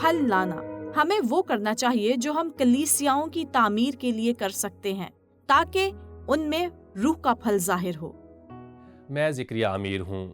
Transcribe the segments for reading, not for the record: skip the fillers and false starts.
پھل لانا۔ ہمیں وہ کرنا چاہیے جو ہم کلیسیاؤں کی تعمیر کے لیے کر سکتے ہیں تاکہ ان میں روح کا پھل ظاہر ہو۔ میں زکریا امیر ہوں۔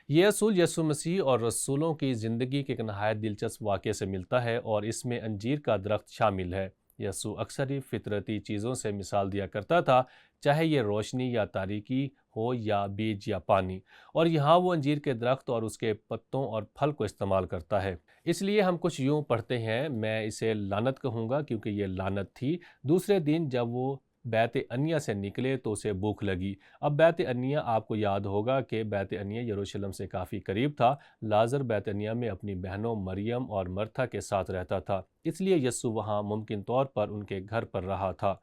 یہ اصول یسوع مسیح اور رسولوں کی زندگی کے ایک نہایت دلچسپ واقعے سے ملتا ہے اور اس میں انجیر کا درخت شامل ہے۔ یسوع اکثر ہی فطرتی چیزوں سے مثال دیا کرتا تھا، چاہے یہ روشنی یا تاریکی ہو یا بیج یا پانی، اور یہاں وہ انجیر کے درخت اور اس کے پتوں اور پھل کو استعمال کرتا ہے۔ اس لیے ہم کچھ یوں پڑھتے ہیں، میں اسے لعنت کہوں گا کیونکہ یہ لعنت تھی۔ دوسرے دن جب وہ بیت عنیہ سے نکلے تو اسے بھوک لگی۔ اب بیت عنیہ آپ کو یاد ہوگا کہ بیت عنیہ یروشلم سے کافی قریب تھا۔ لازر بیت عنیہ میں اپنی بہنوں مریم اور مرتھا کے ساتھ رہتا تھا، اس لیے یسوع وہاں ممکن طور پر ان کے گھر پر رہا تھا۔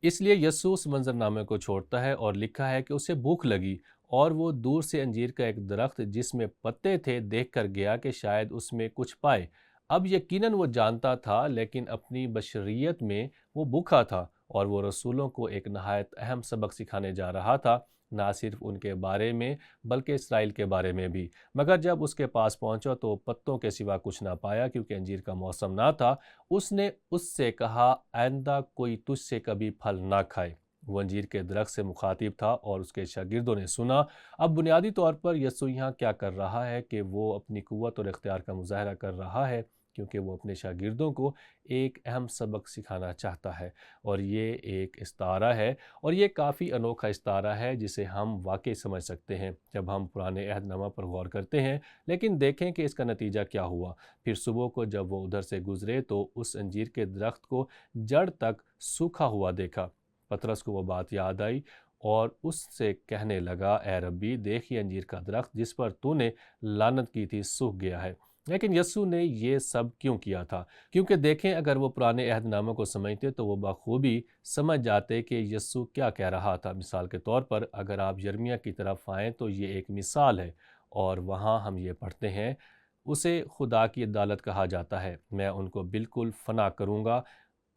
اس لیے یسوع اس منظرنامے کو چھوڑتا ہے اور لکھا ہے کہ اسے بھوک لگی اور وہ دور سے انجیر کا ایک درخت جس میں پتے تھے دیکھ کر گیا کہ شاید اس میں کچھ پائے۔ اب یقیناً وہ جانتا تھا، لیکن اپنی بشریت میں وہ بھوکا تھا اور وہ رسولوں کو ایک نہایت اہم سبق سکھانے جا رہا تھا، نہ صرف ان کے بارے میں بلکہ اسرائیل کے بارے میں بھی۔ مگر جب اس کے پاس پہنچا تو پتوں کے سوا کچھ نہ پایا، کیونکہ انجیر کا موسم نہ تھا۔ اس نے اس سے کہا، آئندہ کوئی تجھ سے کبھی پھل نہ کھائے۔ وہ انجیر کے درخت سے مخاطب تھا اور اس کے شاگردوں نے سنا۔ اب بنیادی طور پر یسوع یہاں کیا کر رہا ہے کہ وہ اپنی قوت اور اختیار کا مظاہرہ کر رہا ہے، کیونکہ وہ اپنے شاگردوں کو ایک اہم سبق سکھانا چاہتا ہے، اور یہ ایک استعارہ ہے، اور یہ کافی انوکھا استعارہ ہے جسے ہم واقعی سمجھ سکتے ہیں جب ہم پرانے عہد نامہ پر غور کرتے ہیں۔ لیکن دیکھیں کہ اس کا نتیجہ کیا ہوا۔ پھر صبح کو جب وہ ادھر سے گزرے تو اس انجیر کے درخت کو جڑ تک سوکھا ہوا دیکھا۔ پطرس کو وہ بات یاد آئی اور اس سے کہنے لگا، اے ربی، دیکھ یہ انجیر کا درخت جس پر تو نے لعنت کی تھی سوکھ گیا ہے۔ لیکن یسوع نے یہ سب کیوں کیا تھا؟ کیونکہ دیکھیں، اگر وہ پرانے عہد نامہ کو سمجھتے تو وہ بخوبی سمجھ جاتے کہ یسوع کیا کہہ رہا تھا۔ مثال کے طور پر اگر آپ یرمیہ کی طرف آئیں تو یہ ایک مثال ہے، اور وہاں ہم یہ پڑھتے ہیں، اسے خدا کی عدالت کہا جاتا ہے، میں ان کو بالکل فنا کروں گا۔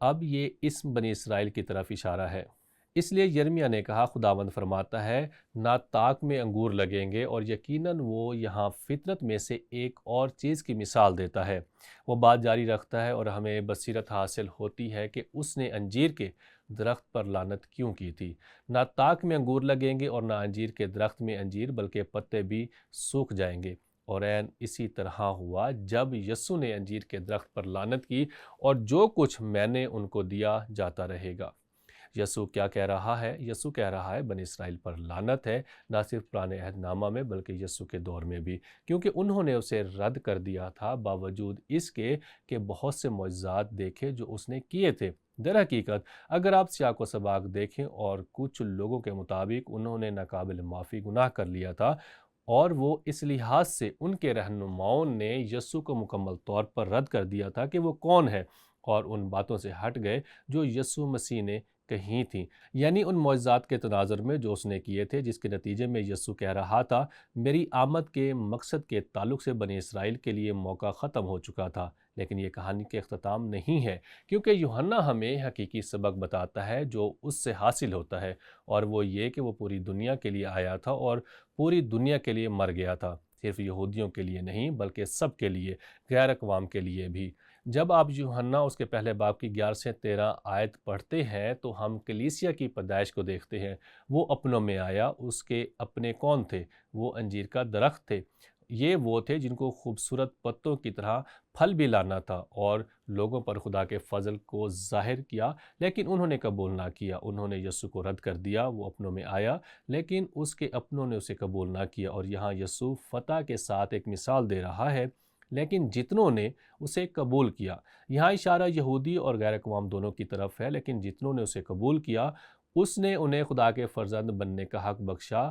اب یہ اسم بنی اسرائیل کی طرف اشارہ ہے۔ اس لیے یرمیہ نے کہا، خداوند فرماتا ہے، نہ طاق میں انگور لگیں گے، اور یقیناً وہ یہاں فطرت میں سے ایک اور چیز کی مثال دیتا ہے۔ وہ بات جاری رکھتا ہے اور ہمیں بصیرت حاصل ہوتی ہے کہ اس نے انجیر کے درخت پر لعنت کیوں کی تھی۔ نہ طاق میں انگور لگیں گے اور نہ انجیر کے درخت میں انجیر، بلکہ پتے بھی سوکھ جائیں گے۔ اور عین اسی طرح ہوا جب یسوع نے انجیر کے درخت پر لعنت کی، اور جو کچھ میں نے ان کو دیا جاتا رہے گا۔ یسوع کیا کہہ رہا ہے؟ یسوع کہہ رہا ہے بنی اسرائیل پر لعنت ہے، نہ صرف پرانے عہد نامہ میں بلکہ یسوع کے دور میں بھی، کیونکہ انہوں نے اسے رد کر دیا تھا، باوجود اس کے کہ بہت سے معجزات دیکھے جو اس نے کیے تھے۔ در حقیقت اگر آپ سیاق و سباق دیکھیں، اور کچھ لوگوں کے مطابق انہوں نے ناقابل معافی گناہ کر لیا تھا، اور وہ اس لحاظ سے ان کے رہنماؤں نے یسوع کو مکمل طور پر رد کر دیا تھا کہ وہ کون ہے، اور ان باتوں سے ہٹ گئے جو یسوع مسیح نے کہیں تھیں، یعنی ان معجزات کے تناظر میں جو اس نے کیے تھے، جس کے نتیجے میں یسوع کہہ رہا تھا، میری آمد کے مقصد کے تعلق سے بنی اسرائیل کے لیے موقع ختم ہو چکا تھا۔ لیکن یہ کہانی کے اختتام نہیں ہے، کیونکہ یوحنا ہمیں حقیقی سبق بتاتا ہے جو اس سے حاصل ہوتا ہے، اور وہ یہ کہ وہ پوری دنیا کے لیے آیا تھا اور پوری دنیا کے لیے مر گیا تھا، صرف یہودیوں کے لیے نہیں بلکہ سب کے لیے، غیر اقوام کے لیے بھی۔ جب آپ یوحنا اس کے پہلے باب کی 11 سے 13 آیت پڑھتے ہیں تو ہم کلیسیا کی پیدائش کو دیکھتے ہیں۔ وہ اپنوں میں آیا، اس کے اپنے کون تھے؟ وہ انجیر کا درخت تھے۔ یہ وہ تھے جن کو خوبصورت پتوں کی طرح پھل بھی لانا تھا اور لوگوں پر خدا کے فضل کو ظاہر کیا، لیکن انہوں نے قبول نہ کیا۔ انہوں نے یسوع کو رد کر دیا۔ وہ اپنوں میں آیا لیکن اس کے اپنوں نے اسے قبول نہ کیا، اور یہاں یسوع فتح کے ساتھ ایک مثال دے رہا ہے، لیکن جتنوں نے اسے قبول کیا۔ یہاں اشارہ یہودی اور غیر اقوام دونوں کی طرف ہے، لیکن جتنوں نے اسے قبول کیا، اس نے انہیں خدا کے فرزند بننے کا حق بخشا،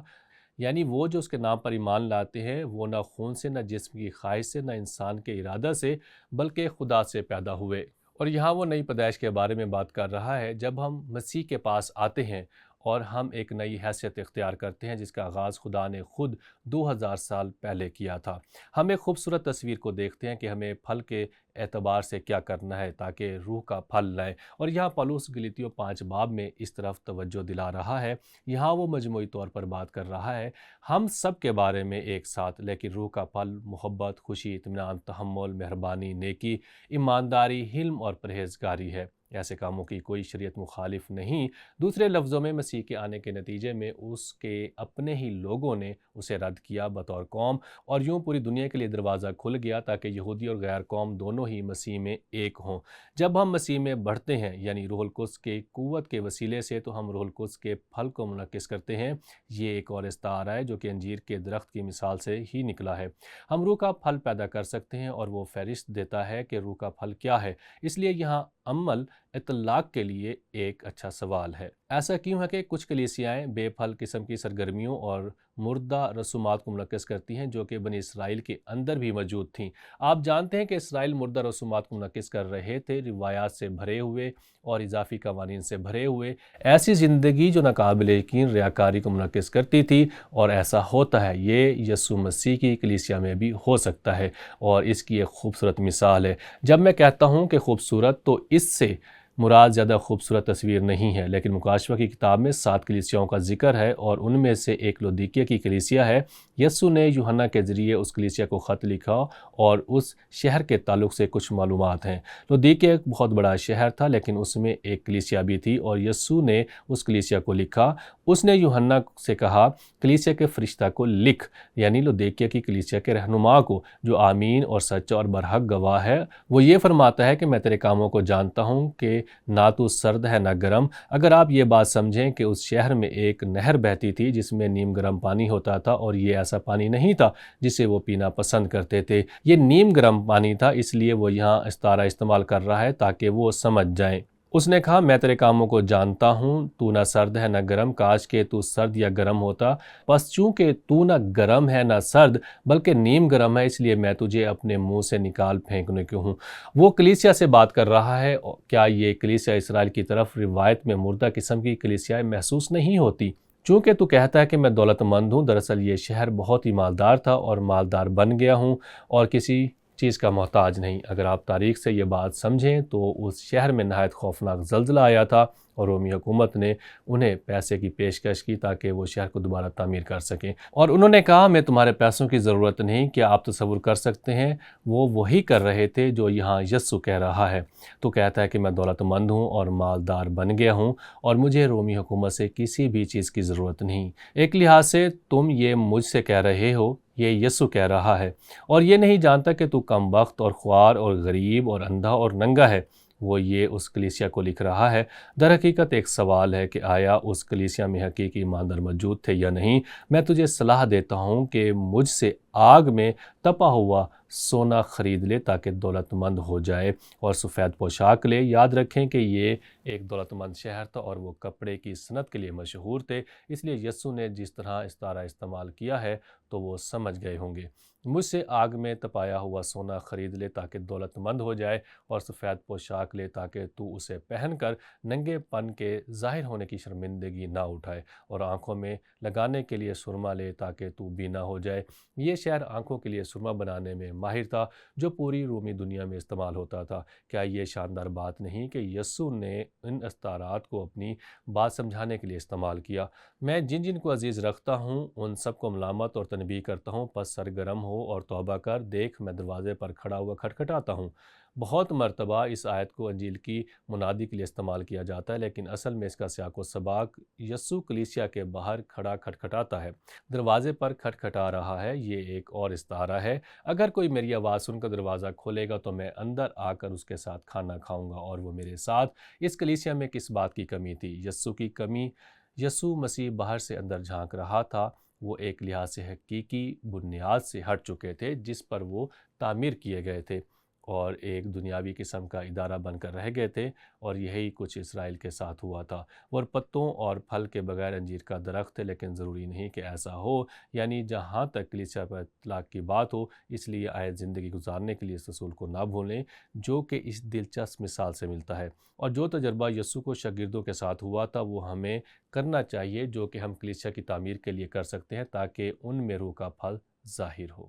یعنی وہ جو اس کے نام پر ایمان لاتے ہیں، وہ نہ خون سے، نہ جسم کی خواہش سے، نہ انسان کے ارادہ سے، بلکہ خدا سے پیدا ہوئے۔ اور یہاں وہ نئی پیدائش کے بارے میں بات کر رہا ہے۔ جب ہم مسیح کے پاس آتے ہیں اور ہم ایک نئی حیثیت اختیار کرتے ہیں جس کا آغاز خدا نے خود 2000 سال پہلے کیا تھا۔ ہم ایک خوبصورت تصویر کو دیکھتے ہیں کہ ہمیں پھل کے اعتبار سے کیا کرنا ہے تاکہ روح کا پھل لائیں، اور یہاں پولس گلاطیوں 5 باب میں اس طرف توجہ دلا رہا ہے۔ یہاں وہ مجموعی طور پر بات کر رہا ہے ہم سب کے بارے میں ایک ساتھ، لیکن روح کا پھل محبت، خوشی، اطمینان، تحمل، مہربانی، نیکی، ایمانداری، حلم اور پرہیزگاری ہے۔ ایسے کاموں کی کوئی شریعت مخالف نہیں۔ دوسرے لفظوں میں مسیح کے آنے کے نتیجے میں اس کے اپنے ہی لوگوں نے اسے رد کیا بطور قوم، اور یوں پوری دنیا کے لیے دروازہ کھل گیا تاکہ یہودی اور غیر قوم دونوں ہی مسیح میں ایک ہوں۔ جب ہم مسیح میں بڑھتے ہیں یعنی روح القدس کے قوت کے وسیلے سے، تو ہم روح القدس کے پھل کو منعکس کرتے ہیں۔ یہ ایک اور استعارہ ہے جو کہ انجیر کے درخت کی مثال سے ہی نکلا ہے۔ ہم روح کا پھل پیدا کر سکتے ہیں، اور وہ فہرست دیتا ہے کہ روح کا پھل کیا ہے۔ اس لیے یہاں عمل اطلاق کے لیے ایک اچھا سوال ہے۔ ایسا کیوں ہے کہ کچھ کلیسیائیں بے پھل قسم کی سرگرمیوں اور مردہ رسومات کو منعکس کرتی ہیں جو کہ بنی اسرائیل کے اندر بھی موجود تھیں؟ آپ جانتے ہیں کہ اسرائیل مردہ رسومات کو منعکس کر رہے تھے، روایات سے بھرے ہوئے اور اضافی قوانین سے بھرے ہوئے، ایسی زندگی جو ناقابل یقین ریاکاری کو منعکس کرتی تھی، اور ایسا ہوتا ہے۔ یہ یسوع مسیح کی کلیسیا میں بھی ہو سکتا ہے، اور اس کی ایک خوبصورت مثال ہے۔ جب میں کہتا ہوں کہ خوبصورت، تو اس سے مراد زیادہ خوبصورت تصویر نہیں ہے، لیکن مکاشفہ کی کتاب میں 7 کلیسیاؤں کا ذکر ہے، اور ان میں سے ایک لودیکیا کی کلیسیا ہے۔ یسوع نے یوحنا کے ذریعے اس کلیسیا کو خط لکھا، اور اس شہر کے تعلق سے کچھ معلومات ہیں۔ لودیکیا ایک بہت بڑا شہر تھا، لیکن اس میں ایک کلیسیا بھی تھی، اور یسوع نے اس کلیسیا کو لکھا۔ اس نے یوحنا سے کہا، کلیسیا کے فرشتہ کو لکھ، یعنی لودیکیا کی کلیسیا کے رہنما کو، جو آمین اور سچا اور برحق گواہ ہے۔ وہ یہ فرماتا ہے کہ میں تیرے کاموں کو جانتا ہوں کہ نہ تو سرد ہے نہ گرم۔ اگر آپ یہ بات سمجھیں کہ اس شہر میں ایک نہر بہتی تھی جس میں نیم گرم پانی ہوتا تھا، اور یہ ایسا پانی نہیں تھا جسے وہ پینا پسند کرتے تھے، یہ نیم گرم پانی تھا، اس لیے وہ یہاں استعارہ استعمال کر رہا ہے تاکہ وہ سمجھ جائیں۔ اس نے کہا، میں تیرے کاموں کو جانتا ہوں، تو نہ سرد ہے نہ گرم، کاش کہ تو سرد یا گرم ہوتا، بس چونکہ تو نہ گرم ہے نہ سرد بلکہ نیم گرم ہے، اس لیے میں تجھے اپنے منہ سے نکال پھینکنے کو ہوں۔ وہ کلیسیا سے بات کر رہا ہے۔ کیا یہ کلیسیا اسرائیل کی طرف روایت میں مردہ قسم کی کلیسیاں محسوس نہیں ہوتی؟ چونکہ تو کہتا ہے کہ میں دولت مند ہوں، دراصل یہ شہر بہت ہی مالدار تھا، اور مالدار بن گیا ہوں، اور کسی چیز کا محتاج نہیں۔ اگر آپ تاریخ سے یہ بات سمجھیں تو اس شہر میں نہایت خوفناک زلزلہ آیا تھا، اور رومی حکومت نے انہیں پیسے کی پیشکش کی تاکہ وہ شہر کو دوبارہ تعمیر کر سکیں، اور انہوں نے کہا، ہمیں تمہارے پیسوں کی ضرورت نہیں۔ کیا آپ تصور کر سکتے ہیں؟ وہ وہی کر رہے تھے جو یہاں یسوع کہہ رہا ہے۔ تو کہتا ہے کہ میں دولت مند ہوں اور مالدار بن گیا ہوں، اور مجھے رومی حکومت سے کسی بھی چیز کی ضرورت نہیں۔ ایک لحاظ سے تم یہ مجھ سے کہہ رہے ہو، یہ یسوع کہہ رہا ہے، اور یہ نہیں جانتا کہ تو کم بخت اور خوار اور غریب اور اندھا اور ننگا ہے۔ وہ یہ اس کلیسیا کو لکھ رہا ہے۔ در حقیقت ایک سوال ہے کہ آیا اس کلیسیا میں حقیقی ایماندار موجود تھے یا نہیں؟ میں تجھے صلاح دیتا ہوں کہ مجھ سے آگ میں تپا ہوا سونا خرید لے تاکہ دولت مند ہو جائے، اور سفید پوشاک لے۔ یاد رکھیں کہ یہ ایک دولت مند شہر تھا، اور وہ کپڑے کی صنعت کے لیے مشہور تھے، اس لیے یسوع نے جس طرح استعارہ استعمال کیا ہے تو وہ سمجھ گئے ہوں گے۔ مجھ سے آگ میں تپایا ہوا سونا خرید لے تاکہ دولت مند ہو جائے، اور سفید پوشاک لے تاکہ تو اسے پہن کر ننگے پن کے ظاہر ہونے کی شرمندگی نہ اٹھائے، اور آنکھوں میں لگانے کے لیے سرما لے تاکہ تو بینا ہو جائے۔ یہ شہر آنکھوں کے لیے سرما بنانے میں ماہر تھا جو پوری رومی دنیا میں استعمال ہوتا تھا۔ کیا یہ شاندار بات نہیں کہ یسوع نے ان استعارات کو اپنی بات سمجھانے کے لیے استعمال کیا؟ میں جن جن کو عزیز رکھتا ہوں ان سب کو ملامت اور تنبیہ کرتا ہوں، پس سرگرم ہو اور توبہ کر، دیکھ میں دروازے پر کھڑا ہوا کھٹکھٹاتا ہوں۔ بہت مرتبہ اس آیت کو انجیل کی منادی کے لیے استعمال کیا جاتا ہے، لیکن اصل میں اس کا سیاق و سباق یسوع کلیسیا کے باہر کھڑا کھٹکھٹاتا ہے، دروازے پر کھٹکھٹا رہا ہے۔ یہ ایک اور استعارہ ہے۔ اگر کوئی میری آواز سن کر دروازہ کھولے گا تو میں اندر آ کر اس کے ساتھ کھانا کھاؤں گا اور وہ میرے ساتھ۔ اس کلیسیا میں کس بات کی کمی تھی؟ یسوع کی کمی۔ یسوع مسیح باہر سے اندر جھانک رہا تھا۔ وہ ایک لحاظ سے حقیقی بنیاد سے ہٹ چکے تھے جس پر وہ تعمیر کیے گئے تھے۔ اور ایک دنیاوی قسم کا ادارہ بن کر رہ گئے تھے، اور یہی کچھ اسرائیل کے ساتھ ہوا تھا۔ وہ پتوں اور پھل کے بغیر انجیر کا درخت ہے، لیکن ضروری نہیں کہ ایسا ہو، یعنی جہاں تک کلیسیا پر اطلاق کی بات ہو۔ اس لیے آئے زندگی گزارنے کے لیے اس رسول کو نہ بھولیں جو کہ اس دلچسپ مثال سے ملتا ہے، اور جو تجربہ یسوع کو شاگردوں کے ساتھ ہوا تھا وہ ہمیں کرنا چاہیے، جو کہ ہم کلیسیا کی تعمیر کے لیے کر سکتے ہیں تاکہ ان میں روح کا پھل ظاہر ہو۔